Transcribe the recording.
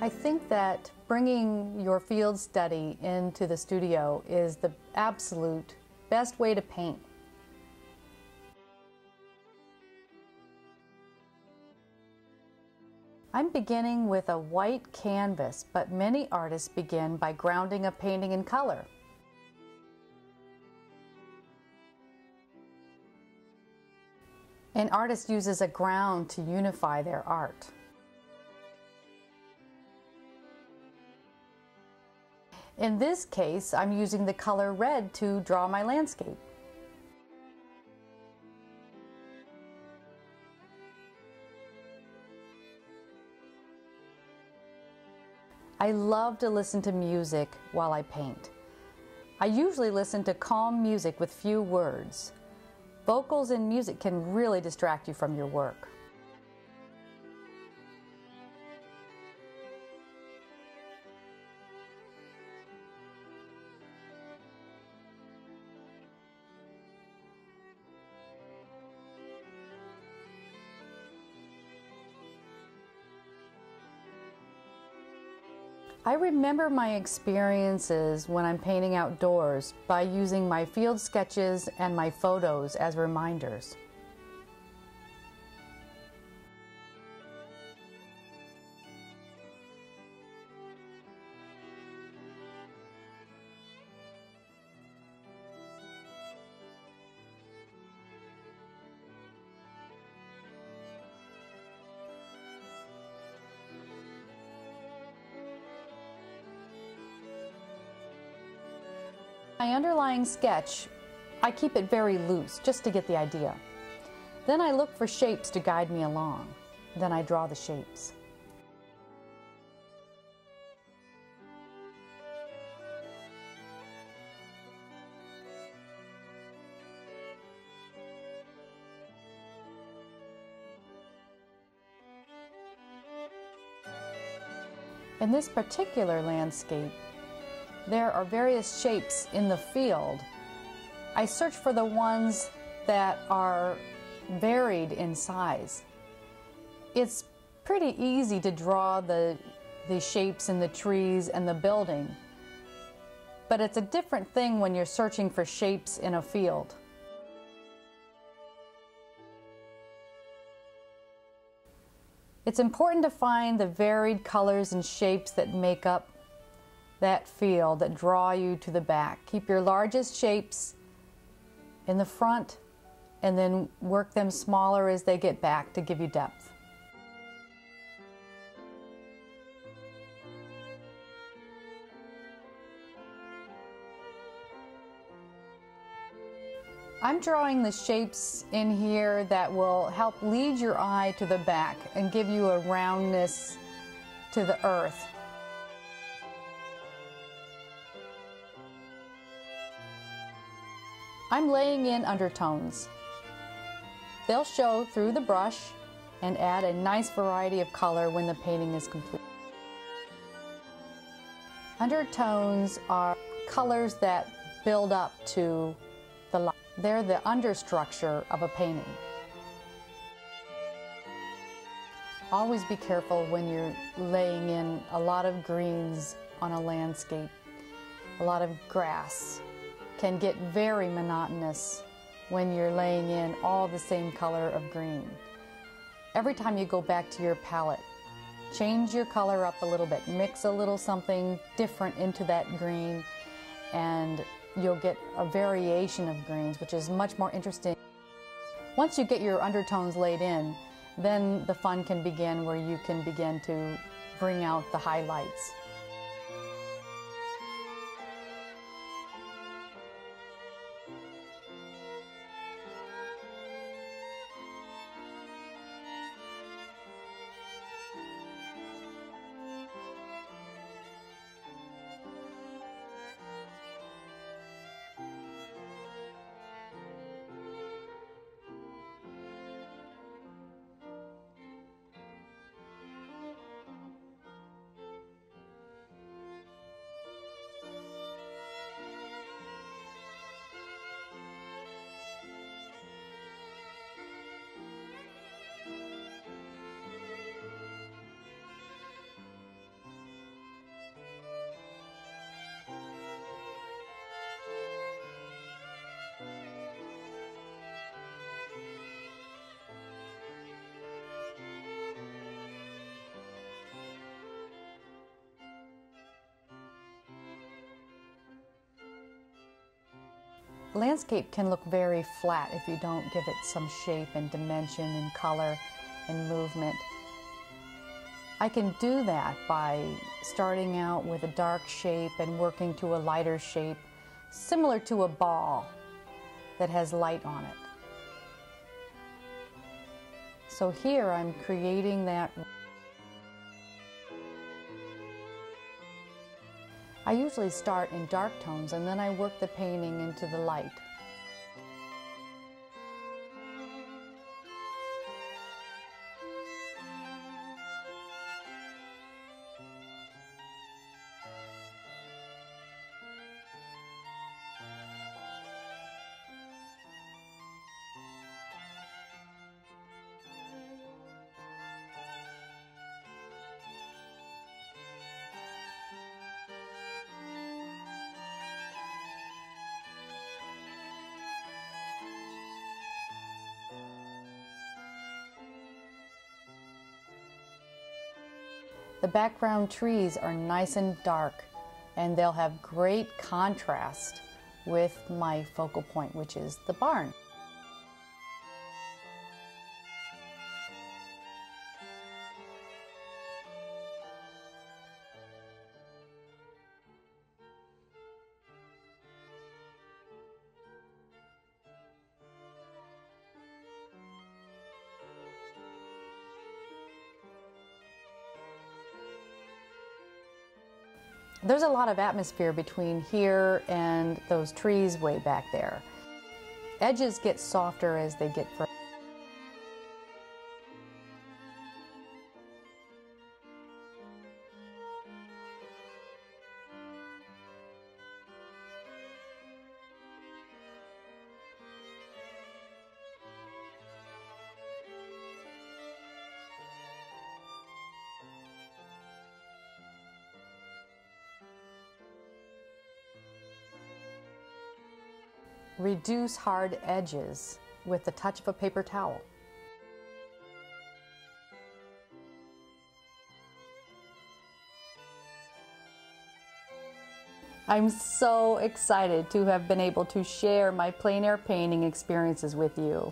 I think that bringing your field study into the studio is the absolute best way to paint. I'm beginning with a white canvas, but many artists begin by grounding a painting in color. An artist uses a ground to unify their art. In this case, I'm using the color red to draw my landscape. I love to listen to music while I paint. I usually listen to calm music with few words. Vocals in music can really distract you from your work. I remember my experiences when I'm painting outdoors by using my field sketches and my photos as reminders. My underlying sketch, I keep it very loose just to get the idea. Then I look for shapes to guide me along. Then I draw the shapes. In this particular landscape, there are various shapes in the field. I search for the ones that are varied in size. It's pretty easy to draw the shapes in the trees and the building, but it's a different thing when you're searching for shapes in a field. It's important to find the varied colors and shapes that make up that field, that draw you to the back. Keep your largest shapes in the front and then work them smaller as they get back to give you depth. I'm drawing the shapes in here that will help lead your eye to the back and give you a roundness to the earth. I'm laying in undertones. They'll show through the brush and add a nice variety of color when the painting is complete. Undertones are colors that build up to the light. They're the understructure of a painting. Always be careful when you're laying in a lot of greens on a landscape, a lot of grass. Can get very monotonous when you're laying in all the same color of green. Every time you go back to your palette, change your color up a little bit, mix a little something different into that green, and you'll get a variation of greens, which is much more interesting. Once you get your undertones laid in, then the fun can begin, where you can begin to bring out the highlights. Landscape can look very flat if you don't give it some shape and dimension and color and movement. I can do that by starting out with a dark shape and working to a lighter shape, similar to a ball that has light on it. So here I'm creating that. I usually start in dark tones and then I work the painting into the light. The background trees are nice and dark, and they'll have great contrast with my focal point, which is the barn. There's a lot of atmosphere between here and those trees way back there. Edges get softer as they get further. Reduce hard edges with the touch of a paper towel. I'm so excited to have been able to share my plein air painting experiences with you.